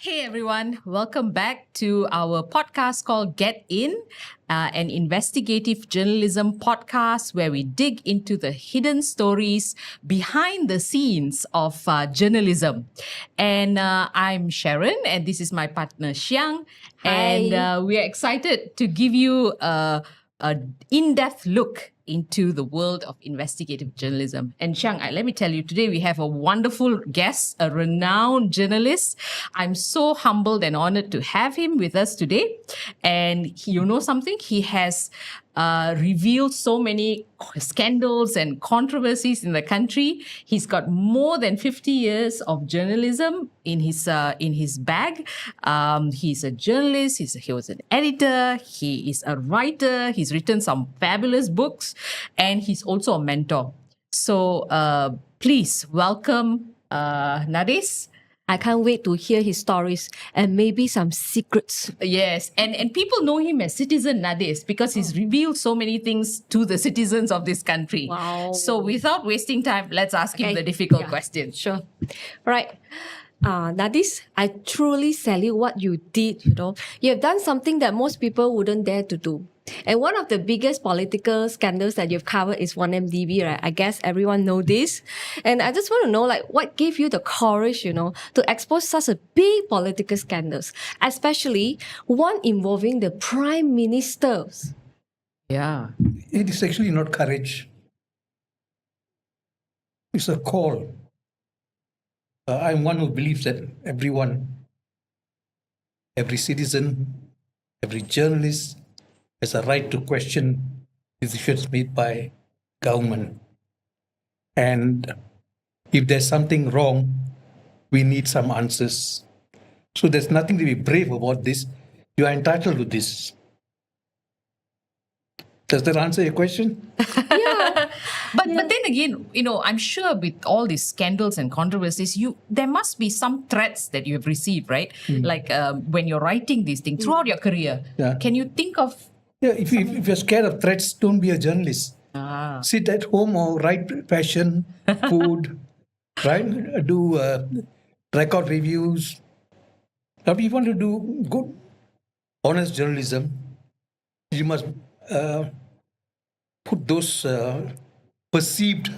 Hey everyone, welcome back to our podcast called GetIN, an investigative journalism podcast where we dig into the hidden stories behind the scenes of journalism. And I'm Sharon, and this is my partner Xiang. Hi. And we are excited to give you a in-depth look into the world of investigative journalism. And Xiang, let me tell you, today we have a wonderful guest, a renowned journalist. I'm so humbled and honored to have him with us today. And you know something? He has revealed so many scandals and controversies in the country. He's got more than 50 years of journalism in his bag. He's a journalist. He was an editor. He is a writer. He's written some fabulous books, and he's also a mentor. So please welcome Nades. I can't wait to hear his stories and maybe some secrets. Yes, and people know him as Citizen Nades because he's revealed so many things to the citizens of this country. Wow. So without wasting time, let's ask him the difficult questions. Sure. Right. Nadis, I truly salute what you did. You have done something that most people wouldn't dare to do. And one of the biggest political scandals that you've covered is 1MDB, right? I guess everyone know this. And I just want to know, what gave you the courage, to expose such a big political scandals, especially one involving the prime ministers? Yeah. It is actually not courage. It's a call. I'm one who believes that everyone, every citizen, every journalist has a right to question decisions made by government. And if there's something wrong, we need some answers. So there's nothing to be brave about this. You are entitled to this. Does that answer your question? But then again, I'm sure with all these scandals and controversies, there must be some threats that you have received, right? Like when you're writing these things throughout your career. Yeah. Can you think of? Yeah, if you're scared of threats, don't be a journalist. Sit at home or write fashion, food, right? Do record reviews. Now, if you want to do good, honest journalism, you must put those perceived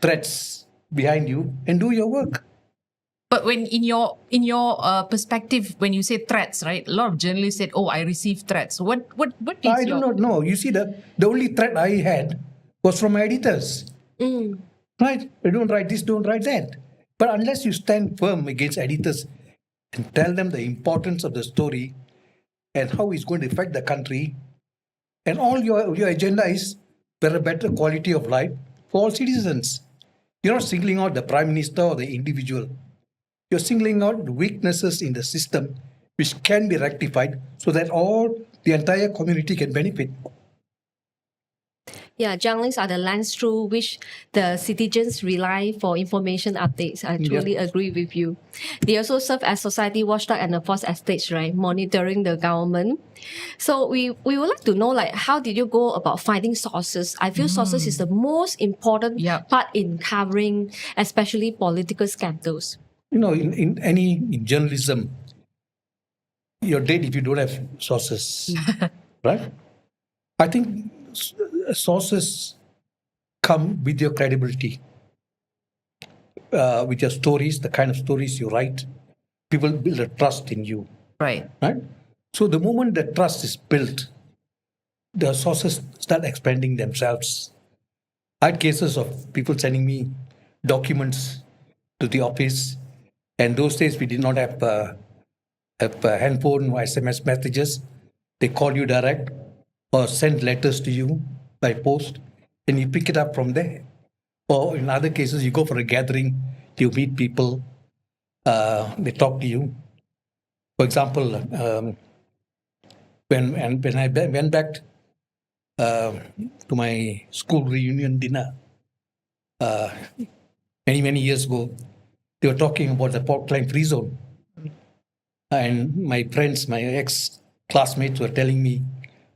threats behind you and do your work. But when in your perspective, when you say threats, right? A lot of journalists said, "Oh, I received threats." What is I do not know. You see, the only threat I had was from my editors. Right? Don't write this, don't write that. But unless you stand firm against editors and tell them the importance of the story and how it's going to affect the country, and all your agenda is for a better quality of life for all citizens. You're not singling out the prime minister or the individual. You're singling out the weaknesses in the system which can be rectified so that the entire community can benefit. Yeah, journalists are the lens through which the citizens rely for information updates. I truly agree with you. They also serve as society watchdog and the fourth estate, right? Monitoring the government. So we would like to know, how did you go about finding sources? I feel sources is the most important part in covering, especially political scandals. In journalism, you're dead if you don't have sources, right? I think sources come with your credibility, with your stories, the kind of stories you write. People build a trust in you. Right. So the moment the trust is built, the sources start expanding themselves. I had cases of people sending me documents to the office, and those days we did not have handphone or SMS messages. They call you direct or send letters to you by post, and you pick it up from there. Or in other cases, you go for a gathering, you meet people, they talk to you. For example, when I went back to my school reunion dinner many years ago, they were talking about the Portland Free Zone. And my friends, my ex-classmates were telling me,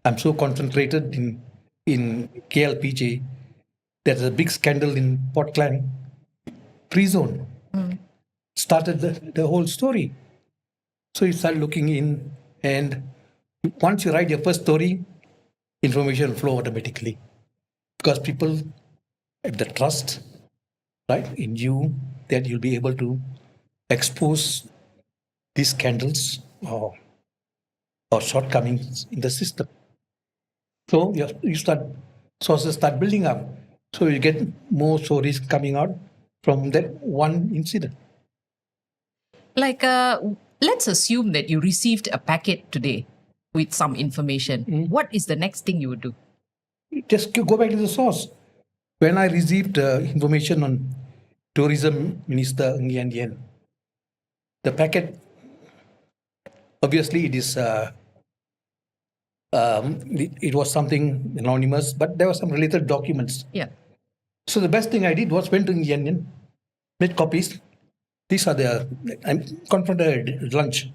I'm so concentrated in KLPJ, there's a big scandal in Portland Free Zone. Started the whole story. So you start looking in, and once you write your first story, information will flow automatically because people have the trust, right, in you that you'll be able to expose these scandals or shortcomings in the system. So sources start building up. So you get more stories coming out from that one incident. Like, let's assume that you received a packet today with some information. What is the next thing you would do? Just go back to the source. When I received information on Tourism Minister Ng Yan Yen, the packet, obviously it was something anonymous, but there were some related documents. Yeah. So the best thing I did was went to Ng Yan Yen, made copies. These are I'm confronted at lunch.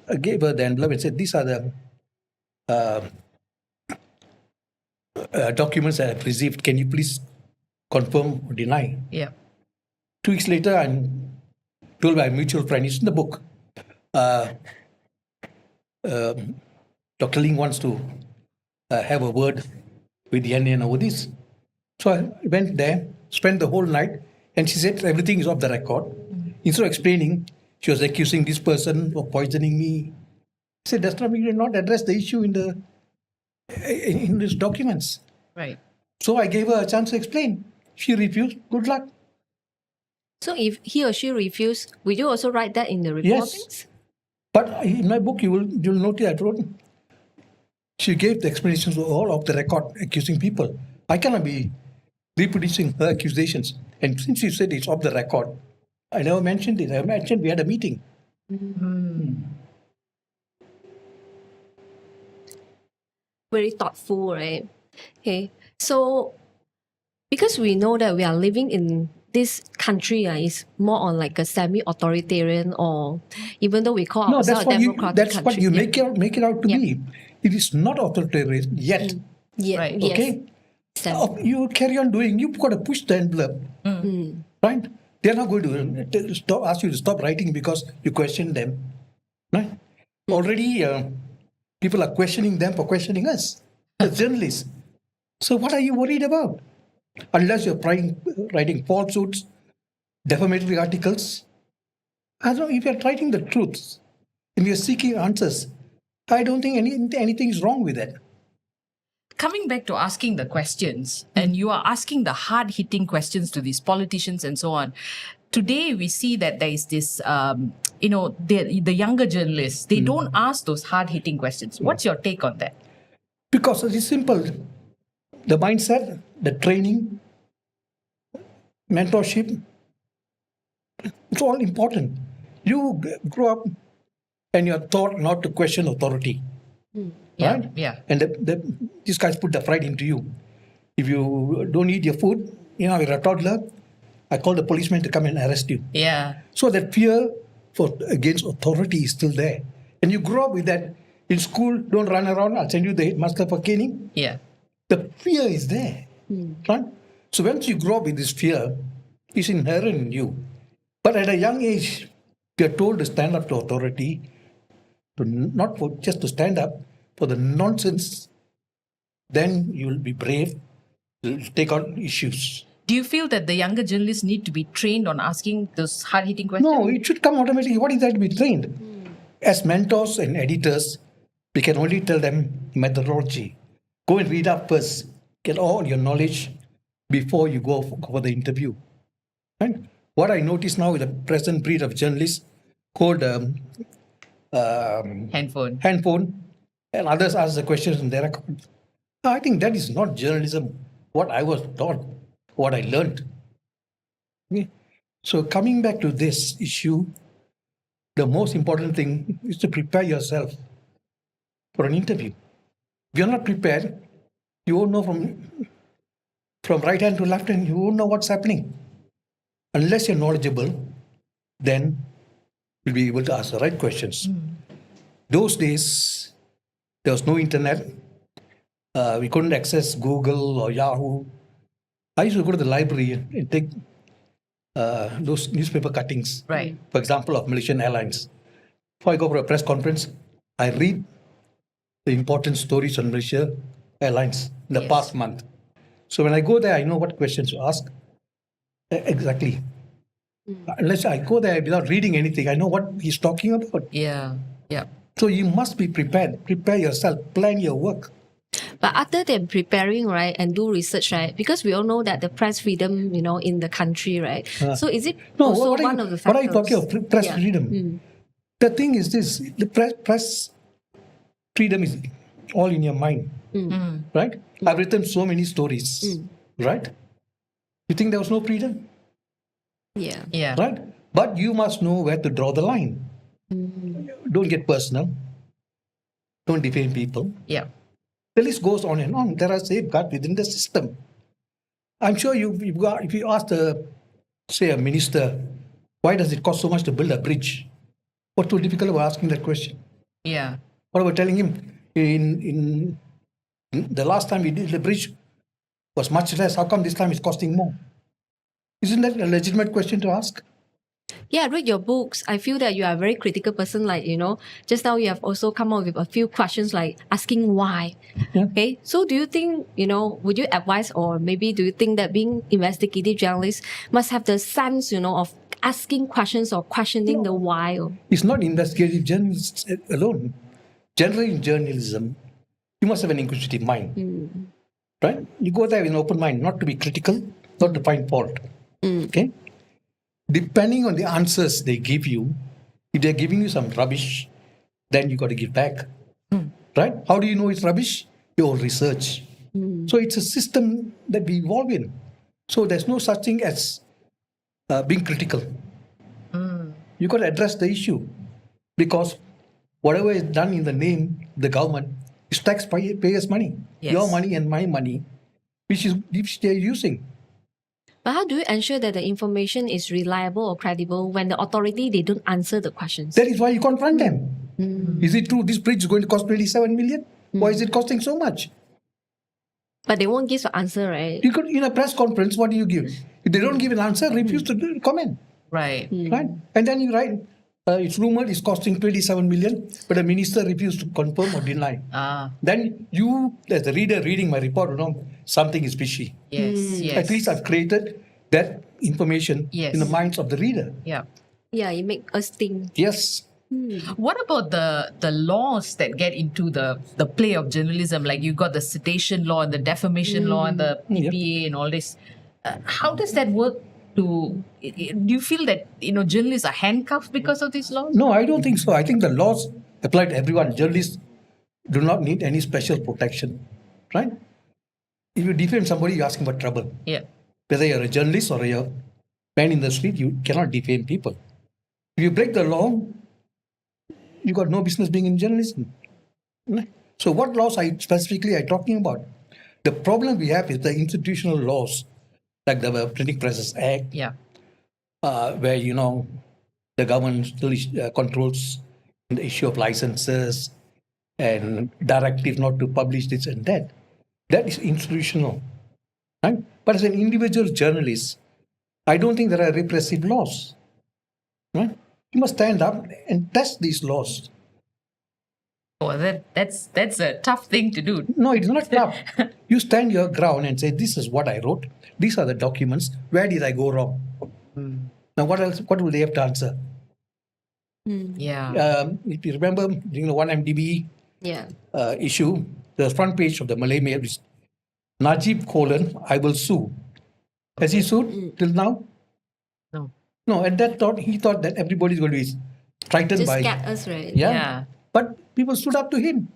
I gave her the envelope and said, these are the documents that I've received. Can you please confirm or deny? Yeah. 2 weeks later, I'm told by a mutual friend, it's in the book. Dr. Ling wants to have a word with Yan Yan over this. So I went there, spent the whole night, and she said everything is off the record. Instead of explaining, she was accusing this person of poisoning me. I said, that's not, we did not address the issue in these documents. Right. So I gave her a chance to explain. She refused. Good luck. So if he or she refused, will you also write that in the reportings? But in my book, you'll notice I wrote, she gave the explanations all off the record, accusing people. I cannot be reproducing her accusations. And since she said it's off the record, I never mentioned it. I mentioned we had a meeting. Very thoughtful, right? Okay. So because we know that we are living in this country is more on like a semi-authoritarian, or even though we call No, ourselves a democratic that's country. what you make it out to Yeah. be. It is not authoritarian yet. Yeah, Right. yes. Okay? Semi. You carry on doing. You've got to push the envelope. Right? They're not going to ask you to stop writing because you question them. Right? Already, people are questioning them for questioning us as journalists. So what are you worried about? Unless you're writing falsehoods, defamatory articles. I don't know, if you're writing the truths and you're seeking answers, I don't think anything is wrong with that. Coming back to asking the questions, and you are asking the hard-hitting questions to these politicians and so on. Today, we see that there is this, the younger journalists, they don't ask those hard-hitting questions. What's your take on that? Because it is simple. The mindset, the training, mentorship, it's all important. You grow up and you're taught not to question authority. Yeah, Right? yeah. And these guys put the pride into you. If you don't eat your food, you're a toddler, I call the policeman to come and arrest you. Yeah. So that fear against authority is still there. And you grow up with that. In school, don't run around, I'll send you the headmaster for caning. Yeah. The fear is there. Right? So once you grow up with this fear, it's inherent in you. But at a young age, you're told to stand up to authority, just to stand up for the nonsense. Then you'll be brave, you'll take on issues. Do you feel that the younger journalists need to be trained on asking those hard-hitting questions? No, it should come automatically. What is that to be trained? As mentors and editors, we can only tell them methodology. Go and read up first. Get all your knowledge before you go for the interview. Right? What I notice now with the present breed of journalists called handphone, and others ask the questions in their account. I think that is not journalism, what I was taught, what I learned. Okay? So coming back to this issue, the most important thing is to prepare yourself for an interview. If you're not prepared, you won't know from right hand to left hand, you won't know what's happening. Unless you're knowledgeable, then you'll be able to ask the right questions. Those days, there was no internet. We couldn't access Google or Yahoo. I used to go to the library and take those newspaper cuttings. Right. For example, of Malaysian Airlines. Before I go for a press conference, I read the important stories on Malaysia Airlines in the Yes. past month. So when I go there, I know what questions to ask. Exactly. Unless I go there without reading anything, I know what he's talking about. Yeah. Yeah. So you must be prepared. Prepare yourself. Plan your work. But other than preparing, right, and do research, right, because we all know that the press freedom, in the country, right? So is it No, also what are one you, of the what are factors? you talking of? Press Yeah. freedom. The thing is this: the press freedom is all in your mind, right? I've written so many stories, right? You think there was no freedom, Yeah. Yeah. right? But you must know where to draw the line. Don't get personal. Don't defame people. Yeah. The list goes on and on. There are safeguards within the system. I'm sure if you ask say a minister, why does it cost so much to build a bridge? What's so difficult about asking that question? Yeah. What about telling him in the last time we did the bridge was much less? How come this time it's costing more? Isn't that a legitimate question to ask? Yeah, I read your books. I feel that you are a very critical person. Like, just now you have also come up with a few questions like asking why. Yeah. Okay. So do you think, would you advise or maybe do you think that being investigative journalists must have the sense, of asking questions or questioning the why? It's not investigative journalists alone. Generally in journalism, you must have an inquisitive mind. Right? You go there with an open mind, not to be critical, not to find fault. Okay? Depending on the answers they give you, if they're giving you some rubbish, then you got to give back. Right? How do you know it's rubbish? Your research. So it's a system that we evolve in. So there's no such thing as being critical. You got to address the issue because whatever is done in the name of the government is taxpayers' money, Yes. your money and my money, which they're using. But how do you ensure that the information is reliable or credible when the authority, they don't answer the questions? That is why you confront them. Is it true this bridge is going to cost 27 million? Why is it costing so much? But they won't give the answer, right? You could, in a press conference, what do you give? If they don't give an answer, refuse to comment. Right. Right? And then you write, it's rumored it's costing 27 million, but the minister refused to confirm or deny. Then you, as the reader reading my report, something is fishy. Yes. Yes. At least I've created that information Yes. in the minds of the reader. Yeah. Yeah, it makes us think. Yes. What about the laws that get into the play of journalism? Like you got the citation law and the defamation law and the PPA and all this. How does that work? Do you feel that journalists are handcuffed because of these laws? No, I don't think so. I think the laws apply to everyone. Journalists do not need any special protection. Right? If you defame somebody, you're asking for trouble. Yeah. Whether you're a journalist or a man in the street, you cannot defame people. If you break the law, you got no business being in journalism. So what laws are specifically talking about? The problem we have is the institutional laws, like the Printing Presses Act, Yeah. where the government still controls the issue of licenses and directive not to publish this and that. That is institutional. Right? But as an individual journalist, I don't think there are repressive laws. Right? You must stand up and test these laws. Oh, that's a tough thing to do. No, it's not tough. You stand your ground and say, this is what I wrote. These are the documents. Where did I go wrong? Now, what else? What will they have to answer? Yeah. If you remember, during the 1MDB Yeah. issue, the front page of the Malay Mail is Najib : I will sue. Has he sued till now? No. No, and he thought that everybody's going to be frightened Just by. scared us, right? Yeah. But people stood up to him.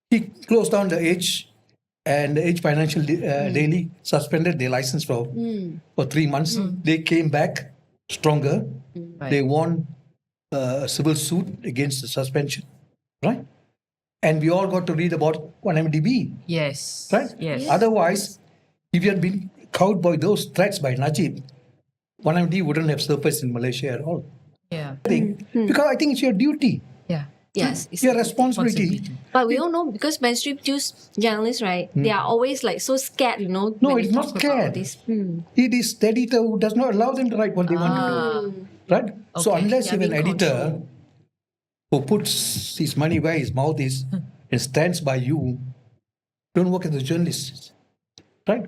He closed down the Age, and the Age Financial Daily suspended their license for 3 months. They came back stronger. Right. They won a civil suit against the suspension, right? And we all got to read about 1MDB, Yes. right? Yes. Otherwise, if you had been cowed by those threats by Najib, 1MD wouldn't have surfaced in Malaysia at all. Yeah. Because I think it's your duty, Yeah. Yes. It's your responsibility. But we all know because mainstream news journalists, right? They are always like so scared, No, when it's they not talk about scared. This. It is the editor who does not allow them to write what they want to do, right? So Okay. unless Yeah, you're an being editor, controlled. who puts his money where his mouth is and stands by you don't work as a journalist, right?